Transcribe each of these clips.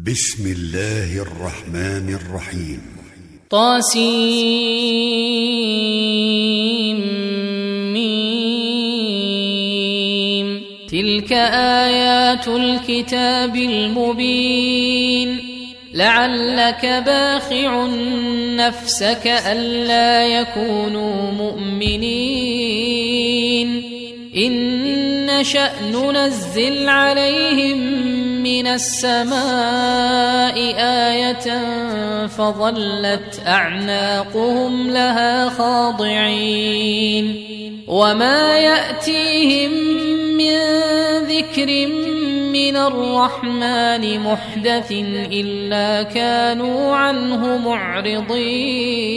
بسم الله الرحمن الرحيم. طاسيم. تلك آيات الكتاب المبين. لعلك باخع نفسك ألا يكونوا مؤمنين إن نشأ ننزل عليهم من السماء آية فظلت أعناقهم لها خاضعين وما يأتيهم من ذكر من الرحمن محدث إلا كانوا عنه معرضين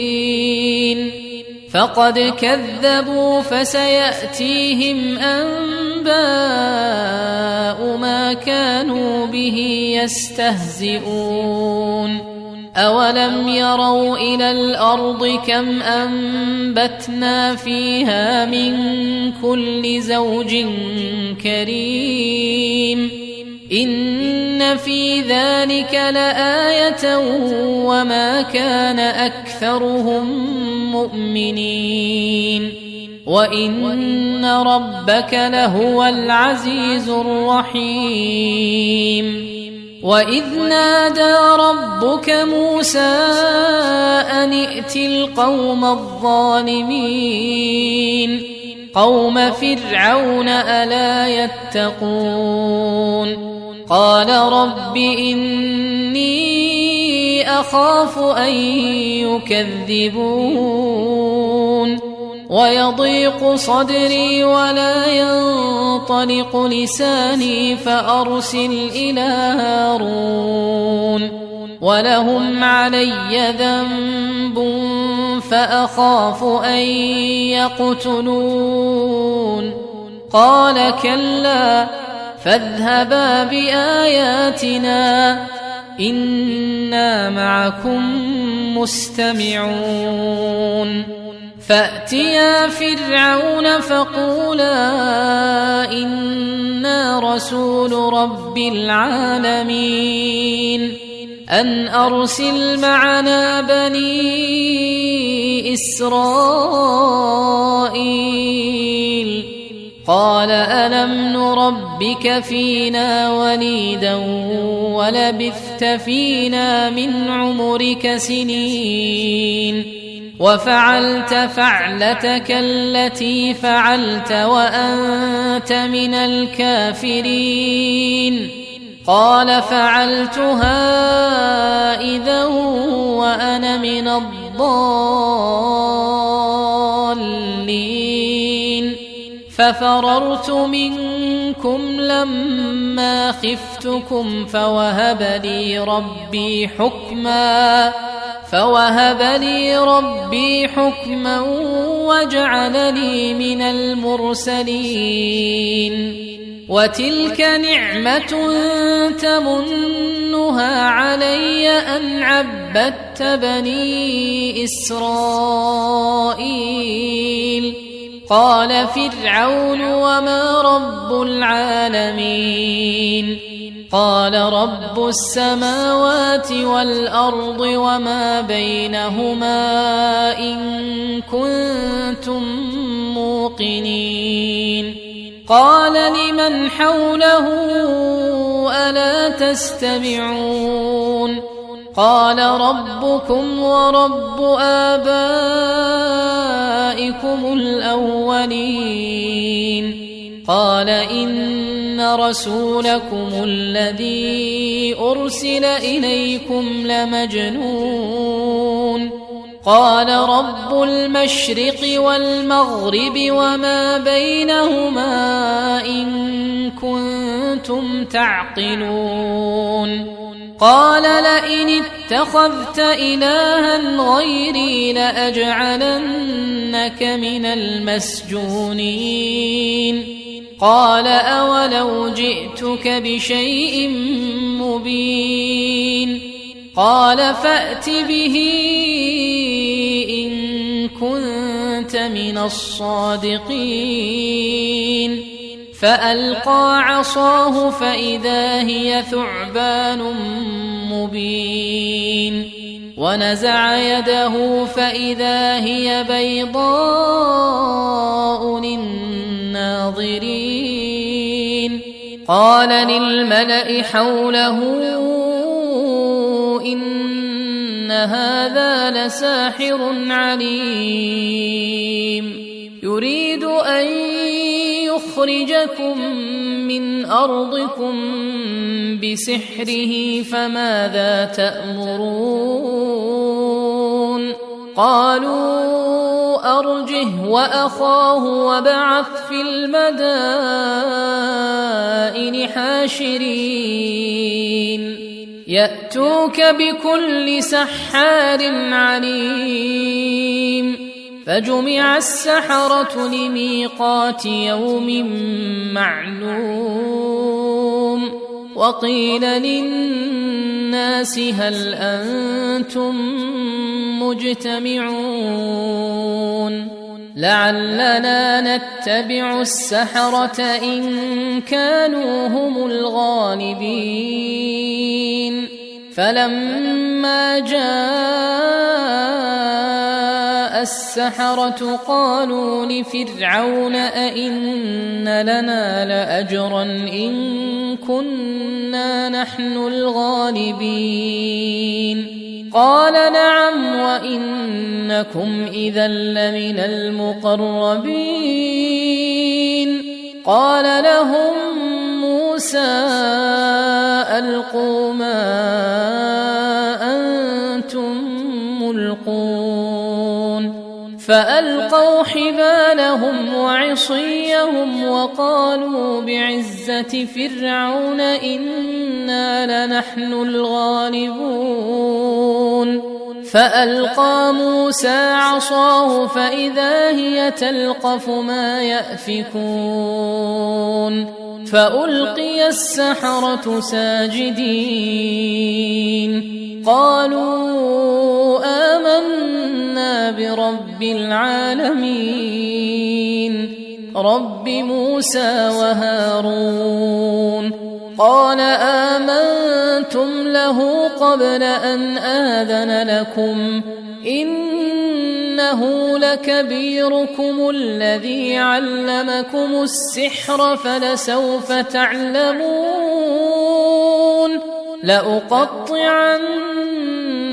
فقد كذبوا فسيأتيهم أنباء ما كانوا به يستهزئون أولم يروا إلى الأرض كم أنبتنا فيها من كل زوج كريم إن في ذلك لآية وما كان أكثرهم مؤمنين وإن ربك لهو العزيز الرحيم وإذ نادى ربك موسى أن ائت القوم الظالمين قوم فرعون ألا يتقون قال رب إني أخاف أن يكذبون ويضيق صدري ولا ينطلق لساني فأرسل إلى هارون ولهم علي ذنب فأخاف أن يقتلون قال كلا فاذهبا بآياتنا إنا معكم مستمعون فأتيا فرعون فقولا إنا رسول رب العالمين أن أرسل معنا بني إسرائيل قال ألم نربك فينا وليدا ولبثت فينا من عمرك سنين وفعلت فعلتك التي فعلت وأنت من الكافرين قال فعلتها إذا وأنا من الضالين ففررت منكم لما خفتكم فوهب لي ربي حكما وجعلني من المرسلين وتلك نعمة تمنها علي أن عبدت بني إسرائيل قال فرعون وما رب العالمين قال رب السماوات والأرض وما بينهما إن كنتم موقنين قال لمن حوله ألا تستمعون قال ربكم ورب آبائكم الأولين قال إن رسولكم الذي أرسل إليكم لمجنون قال رب المشرق والمغرب وما بينهما إن كنتم تعقلون قال لئن اتخذت إلها غيري لأجعلنك من المسجونين قال أولو جئتك بشيء مبين قال فأت به إن كنت من الصادقين فألقى عصاه فإذا هي ثعبان مبين ونزع يده فإذا هي بيضاء للناظرين قال للملأ حوله إن هذا لساحر عليم يريد أن يخرجكم من أرضكم بسحره فماذا تأمرون قالوا أرجه وأخاه وابعث في المدائن حاشرين يأتوك بكل سحار عليم فجمع السحرة لميقات يوم معلوم وقيل للناس هل أنتم مجتمعون لعلنا نتبع السحرة إن كانوا هم الغالبين فلما جاء السحرة قالوا لفرعون أئن لنا لأجرا إن كنا نحن الغالبين قال نعم وإنكم إذا لمن المقربين قال لهم موسى ألقوا ما أنتم ملقون فألقوا حبالهم وعصيهم وقالوا بعزة فرعون إنا لنحن الغالبون فألقى موسى عصاه فإذا هي تلقف ما يأفكون فألقي السحرة ساجدين قالوا آمنا برب العالمين رب موسى وهارون قال آمنتم له قبل أن آذن لكم إنه لكبيركم الذي علمكم السحر فلسوف تعلمون لأقطعن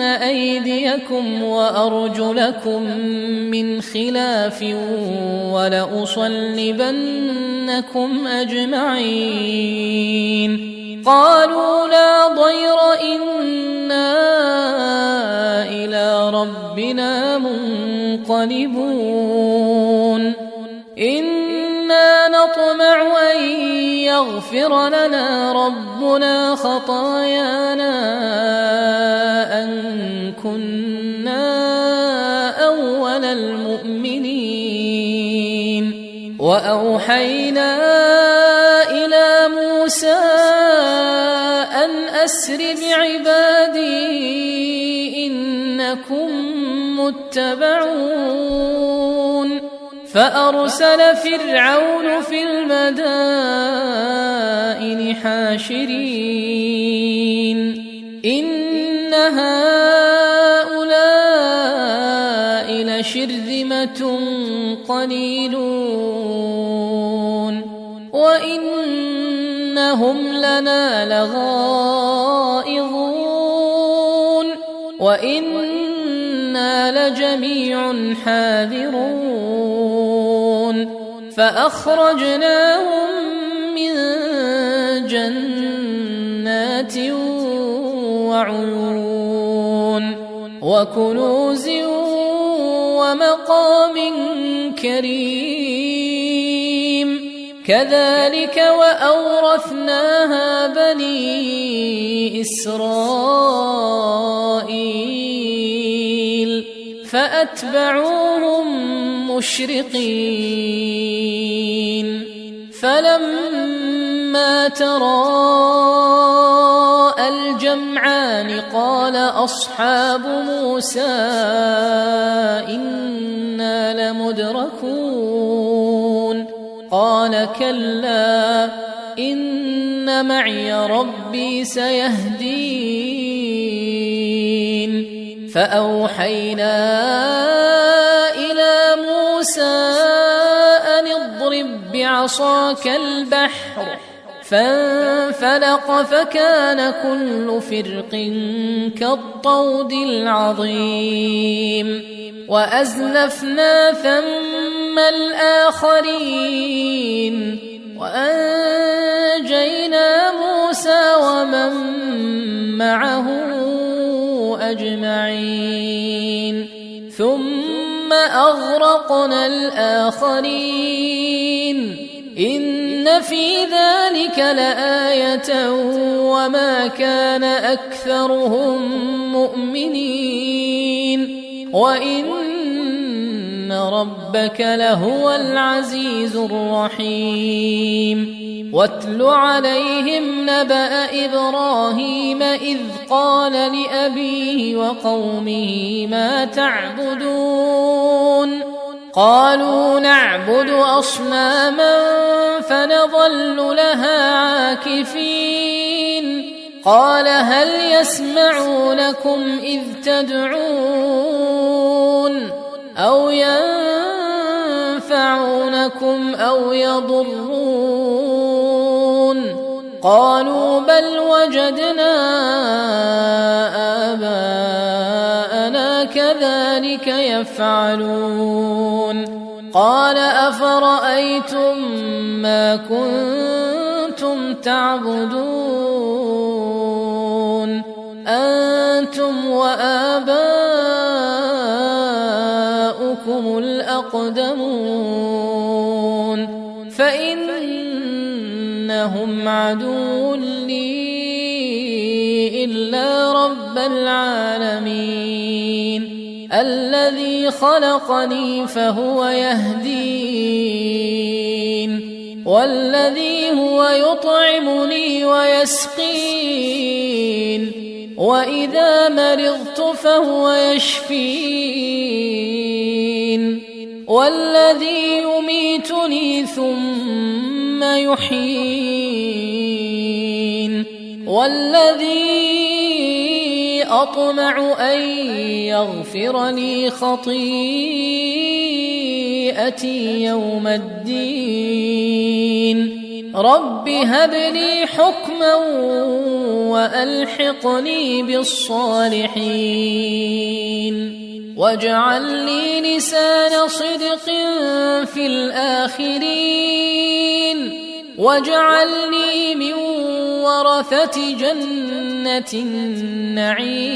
أيديكم وأرجلكم من خلاف ولأصلبنكم أجمعين قالوا لا ضير إنا إلى ربنا منقلبون إنا نطمع أن يغفر لنا ربنا خطايانا أن كنا أول المؤمنين وأوحينا إلى موسى أن أسر بعبادي إنكم متبعون فأرسل فرعون في المدائن حاشرين إن هؤلاء لشرذمة قليلون وإنهم لنا لغائظون وإنا لجميع حاذرون فأخرجناهم من جنات وعيون وكنوز ومقام كريم كذلك وأورثناها بني إسرائيل فأتبعوهم مشرقين فلما تراءى الجمعان قال أصحاب موسى إنا لمدركون قال كلا إن معي ربي سيهدين فأوحينا إلى موسى أن اضرب بعصاك البحر فانفلق فكان كل فرق كالطود العظيم وأزلفنا ثم الآخرين وأنجينا موسى ومن معه أجمعين ثم أغرقنا الآخرين إن في ذلك لآية وما كان أكثرهم مؤمنين وإن ربك لهو العزيز الرحيم واتل عليهم نبأ إبراهيم إذ قال لأبيه وقومه ما تعبدون قالوا نعبد أصناما فنظل لها عاكفين قال هل يسمعونكم إذ تدعون أو ينفعونكم أو يضرون قالوا بل وجدنا آباءنا كذلك يفعلون قال أفرأيتم ما كنتم تعبدون أنتم وآباؤكم الأقدمون فإنهم عدو لي إلا رب العالمين الذي خلقني فهو يهدين والذي هو يطعمني ويسقين وإذا مرضت فهو يشفين والذي يميتني ثم يحيين والذي أطمع أن يغفر لي خطيئتي يوم الدين رب هب لي حكما وألحقني بالصالحين واجعل لي لسان صدق في الآخرين واجعلني من ورثة جنة النعيم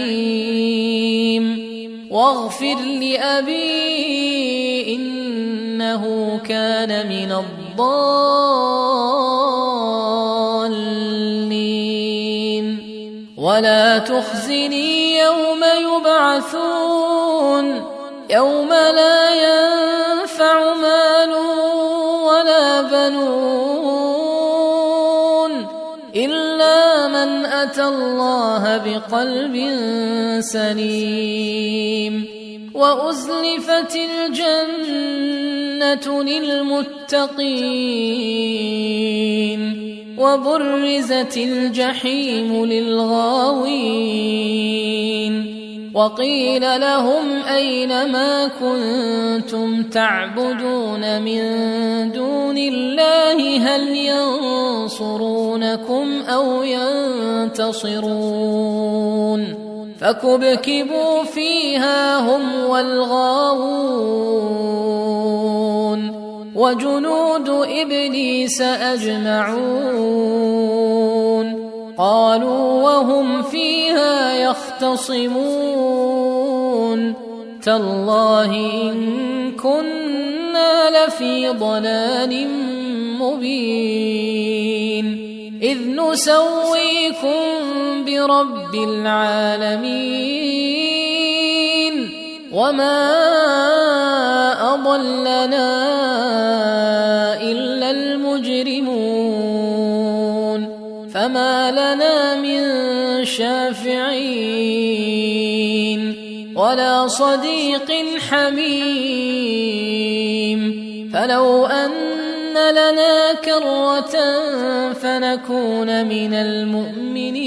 واغفر لأبي إنه كان من الضالين ولا تخزني يوم يبعثون يوم لا ينفع مال ولا بنون إلا من أتى الله بقلب سليم وأزلفت الجنة للمتقين وبرزت الجحيم للغاوين وقيل لهم أين ما كنتم تعبدون من دون الله هل ينصرونكم أو ينتصرون فكبكبوا فيها هم والغاوون وجنود إبليس أجمعون قالوا وهم فيها يختصمون تالله إن كنا لفي ضلال مبين إذ نسويكم برب العالمين وما أضلنا إلا المجرمون فما لنا من شافعين ولا صديق حميم فلو أن لنا كرة فنكون من المؤمنين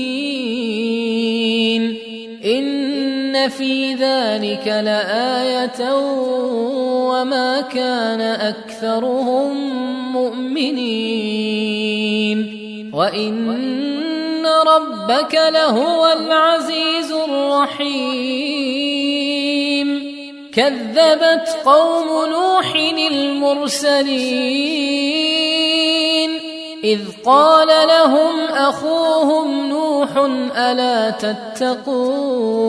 إن في ذلك لآية وما كان أكثرهم مؤمنين وإن ربك لهو العزيز الرحيم كذبت قوم نوح المرسلين إذ قال لهم أخوهم نوح ألا تتقون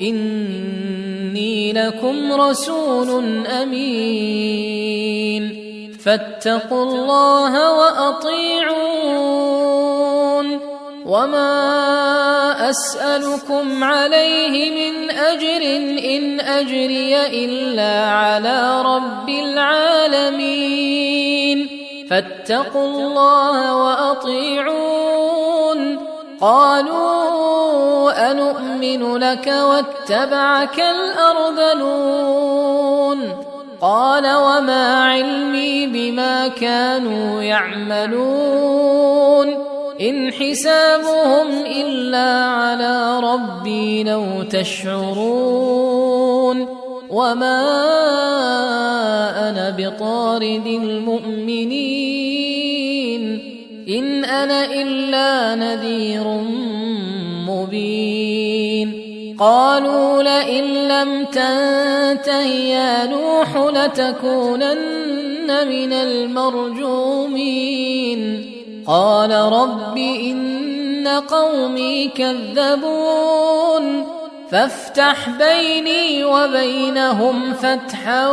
إني لكم رسول أمين فاتقوا الله وأطيعون وما أسألكم عليه من أجر إن أجري إلا على رب العالمين فاتقوا الله وأطيعون قالوا أنؤمن لك واتبعك الأرذلون قال وما علمي بما كانوا يعملون إن حسابهم إلا على ربي لو تشعرون وما أنا بطارد المؤمنين إن أنا إلا نذير مبين قالوا لئن لم تنته يا نوح لتكونن من المرجومين قال رب إن قومي كذبون فافتح بيني وبينهم فتحا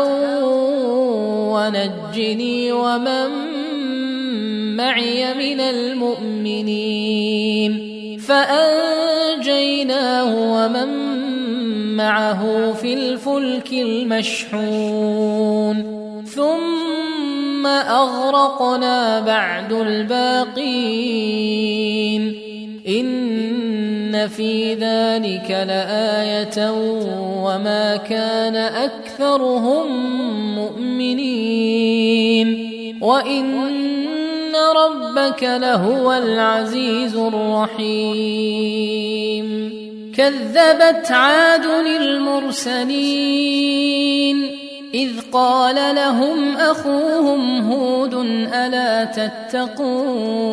ونجني ومن معي من المؤمنين فأنجيناه ومن معه في الفلك المشحون ثم أغرقنا بعد الباقين إن في ذلك لآية وما كان أكثرهم مؤمنين وإن ربك لهو العزيز الرحيم كذبت عاد المرسلين إذ قال لهم أخوهم هود ألا تتقون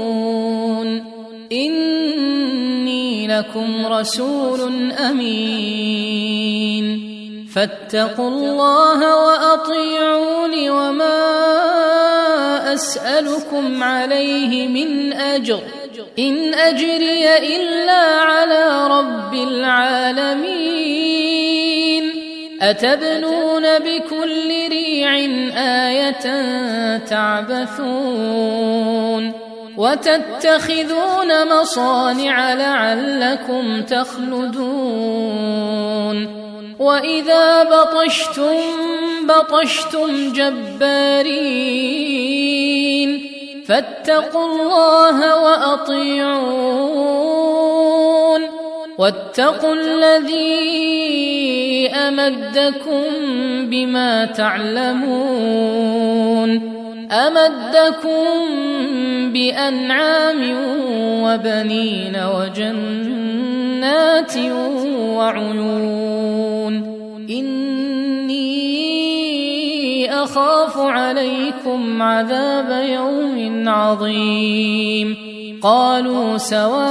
إني لكم رسول أمين فاتقوا الله وأطيعون وما أسألكم عليه من أجر إن أجري إلا على رب العالمين أتبنون بكل ريع آية تعبثون وتتخذون مصانع لعلكم تخلدون وإذا بطشتم جبارين فاتقوا الله وأطيعون واتقوا الذي أمدكم بما تعلمون أمدكم بأنعام وبنين وجنات وعيون إني أخاف عليكم عذاب يوم عظيم قالوا سواء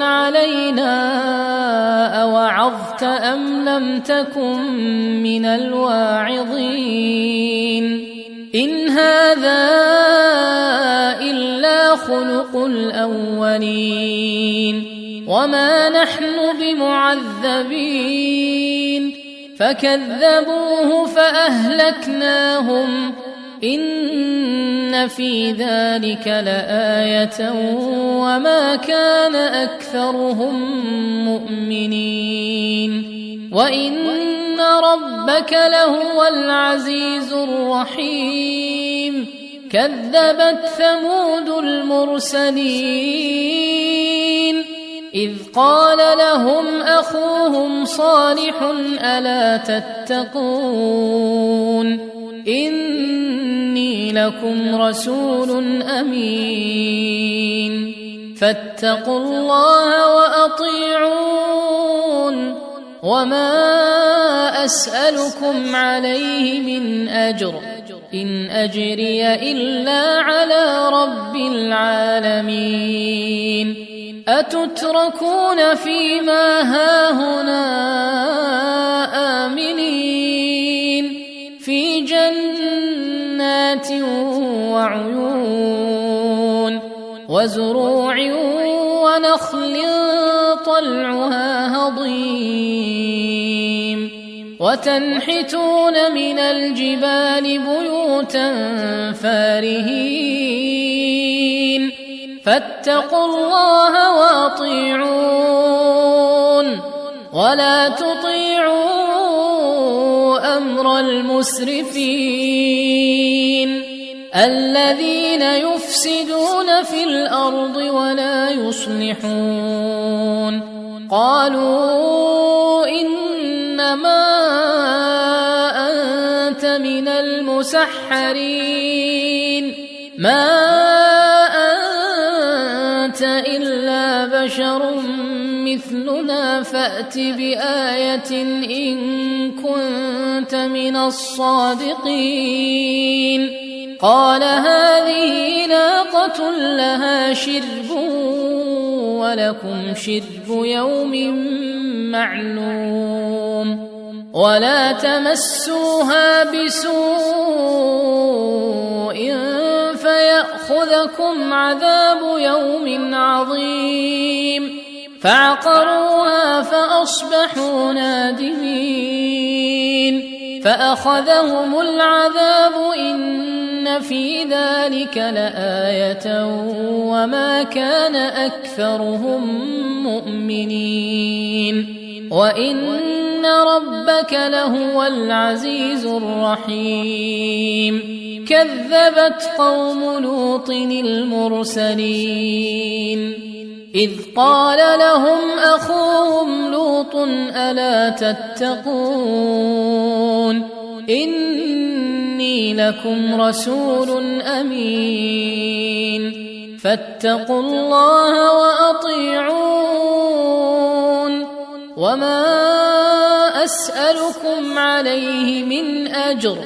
علينا أوعظت أم لم تكن من الواعظين إن هذا إلا خلق الأولين وما نحن بمعذبين فكذبوه فأهلكناهم إن في ذلك لآية وما كان أكثرهم مؤمنين وإن ربك لهو العزيز الرحيم كذبت ثمود المرسلين إذ قال لهم أخوهم صالح ألا تتقون إني لكم رسول أمين فاتقوا الله وأطيعون وما أسألكم عليه من أجر إن أجري إلا على رب العالمين أتتركون فيما هاهنا آمنين في جنات وعيون وزروع ونخل طلعها هضيم وتنحتون من الجبال بيوتا فارهين فاتقوا الله وأطيعون ولا تطيعوا أمر المسرفين الذين يفسدون في الأرض ولا يصلحون قالوا إنما أنت من المسحرين ما أنت إلا بشر مثلنا فأت بآية إن كنت من الصادقين قال هذه ناقة لها شرب ولكم شرب يوم معلوم ولا تمسوها بسوء فيأخذكم عذاب يوم عظيم فعقروها فأصبحوا نادمين فأخذهم العذاب إن في ذلك لآية وما كان أكثرهم مؤمنين وإن ربك لهو العزيز الرحيم كذبت قوم لوط المرسلين إذ قال لهم أخوهم لوط ألا تتقون إني لكم رسول أمين فاتقوا الله وأطيعون وما أسألكم عليه من أجر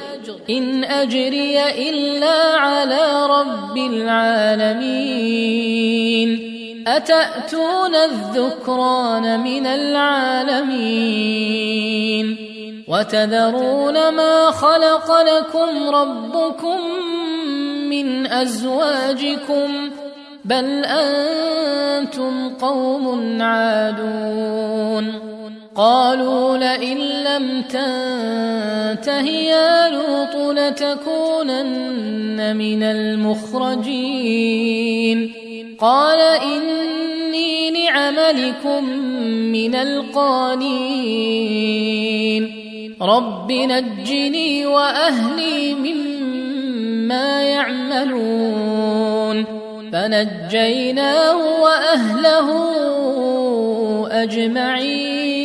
إن أجري إلا على رب العالمين أتأتون الذكران من العالمين وتذرون ما خلق لكم ربكم من أزواجكم بل أنتم قوم عادون قالوا لئن لم تنته يا لوط لتكونن من المخرجين قال إني لعملكم من القالين رب نجني وأهلي مما يعملون فنجيناه وأهله أجمعين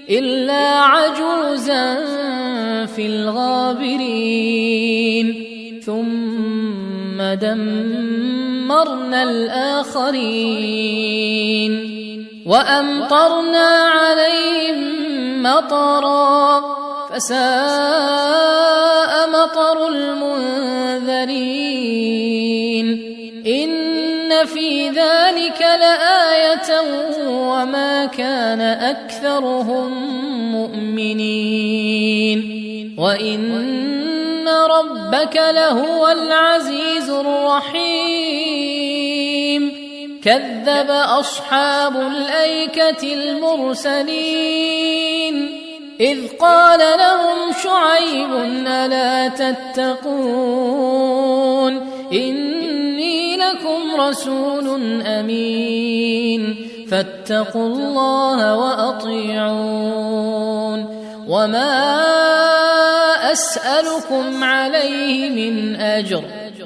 إلا عجوزا في الغابرين ثم دمرنا الآخرين وأمطرنا عليهم مطرا فساء مطر المنذرين إن في ذلك لآية وما كان أكثرهم مؤمنين وإن ربك لهو العزيز الرحيم كذب أصحاب الأيكة المرسلين إذ قال لهم شعيب ألا تتقون إني لكم رسول أمين فاتقوا الله وأطيعون وما أسألكم عليه من أجر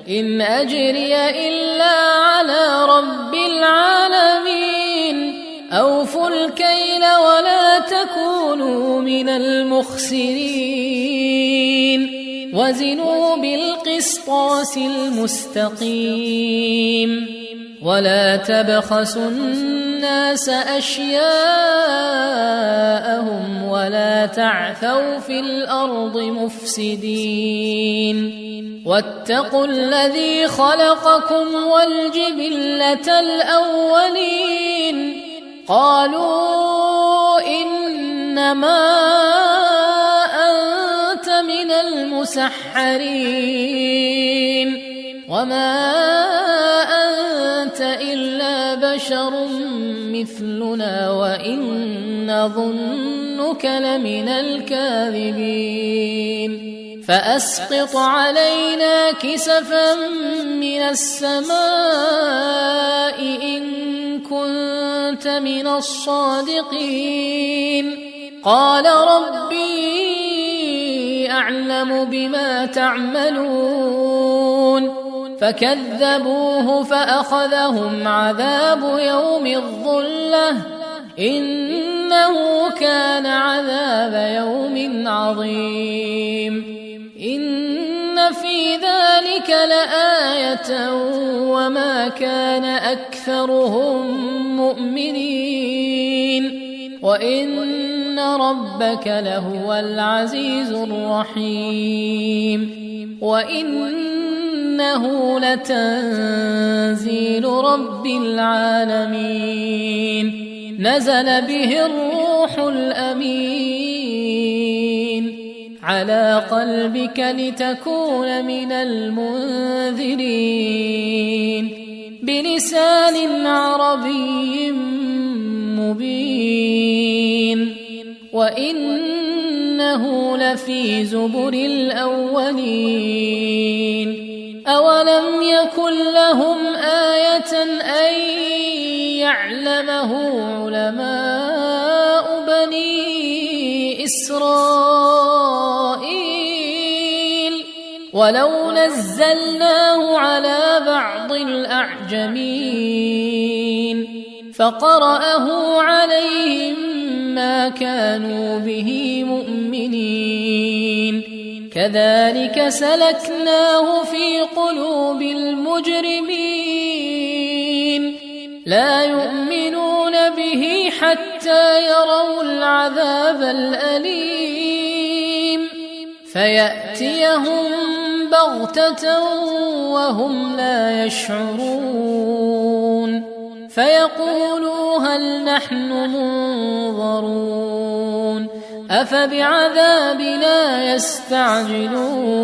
إن أجري إلا على رب العالمين أوفوا الكيل ولا تكونوا من المخسرين وزنوا بالقسطاس المستقيم ولا تبخسوا الناس أشياءهم ولا تعثوا في الأرض مفسدين واتقوا الذي خلقكم والجبلة الأولين قالوا إنما أنت من المسحرين وما أنت إلا بشر مثلنا وإن نظنك لمن الكاذبين فأسقط علينا كسفا من السماء إن كنت من الصادقين قال ربي أعلم بما تعملون فكذبوه فأخذهم عذاب يوم الظلة إنه كان عذاب يوم عظيم إن في ذلك لآية وما كان أكثرهم مؤمنين وإن ربك لهو العزيز الرحيم وإنه لتنزيل رب العالمين نزل به الروح الأمين على قلبك لتكون من المنذرين بلسان عربي مبين وإنه لفي زبر الأولين أولم يكن لهم آية أن يعلمه علماء بني إسرائيل ولو نزلناه على بعض الأعجمين فقرأه عليهم ما كانوا به مؤمنين كذلك سلكناه في قلوب المجرمين لا يؤمنون به حتى يروا العذاب الأليم فيأتيهم بغتة وهم لا يشعرون فيقولوا هل نحن منظرون أفبعذابنا يستعجلون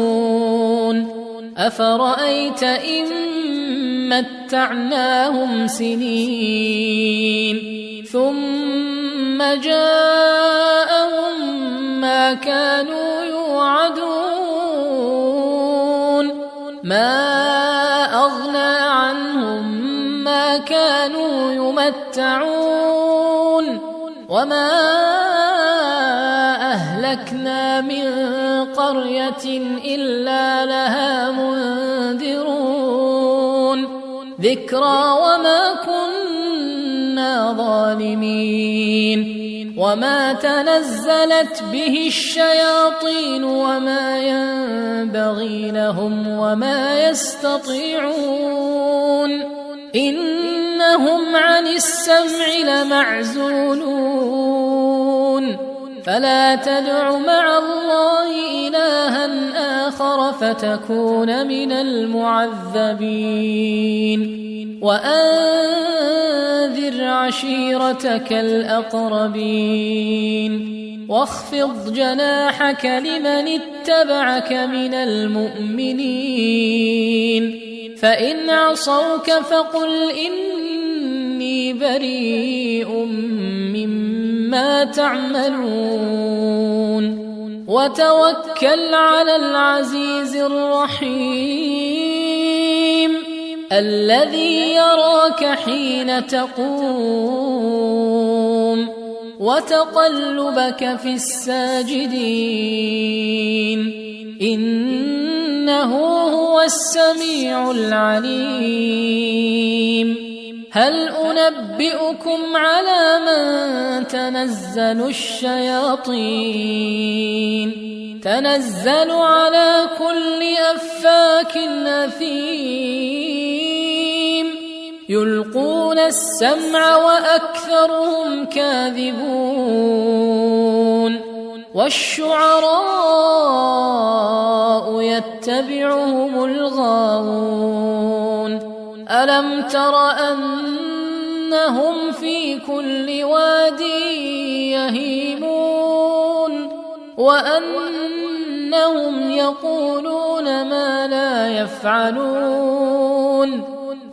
أفرأيت إن متعناهم سنين ثم جاءهم ما كانوا يوعدون ما أغنى عنهم ما كانوا يمتعون وما أهلكنا من قرية إلا لها منذرون ذكرى وما كنا ظالمين وما تنزلت به الشياطين وما ينبغي لهم وما يستطيعون إنهم عن السمع لمعزولون فلا تدع مع الله إلها آخر فتكون من المعذبين وأنذر عشيرتك الأقربين واخفض جناحك لمن اتبعك من المؤمنين فإن عصوك فقل إني بريء مما تعملون وتوكل على العزيز الرحيم الذي يراك حين تقوم وتقلبك في الساجدين إنه هو السميع العليم هل أنبئكم على من تنزل الشياطين تنزل على كل أفاك أثيم يلقون السمع وأكثرهم كاذبون والشعراء يتبعهم الغاوون ألم تر أنهم في كل واد يهيمون وأنهم يقولون ما لا يفعلون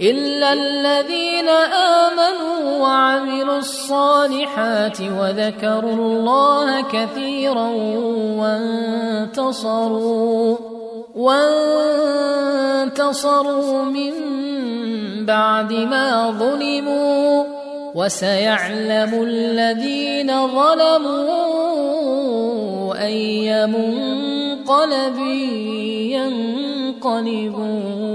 إلا الذين آمنوا وعملوا الصالحات وذكروا الله كثيرا وانتصروا من بعد ما ظلموا وسيعلم الذين ظلموا أي منقلب ينقلبون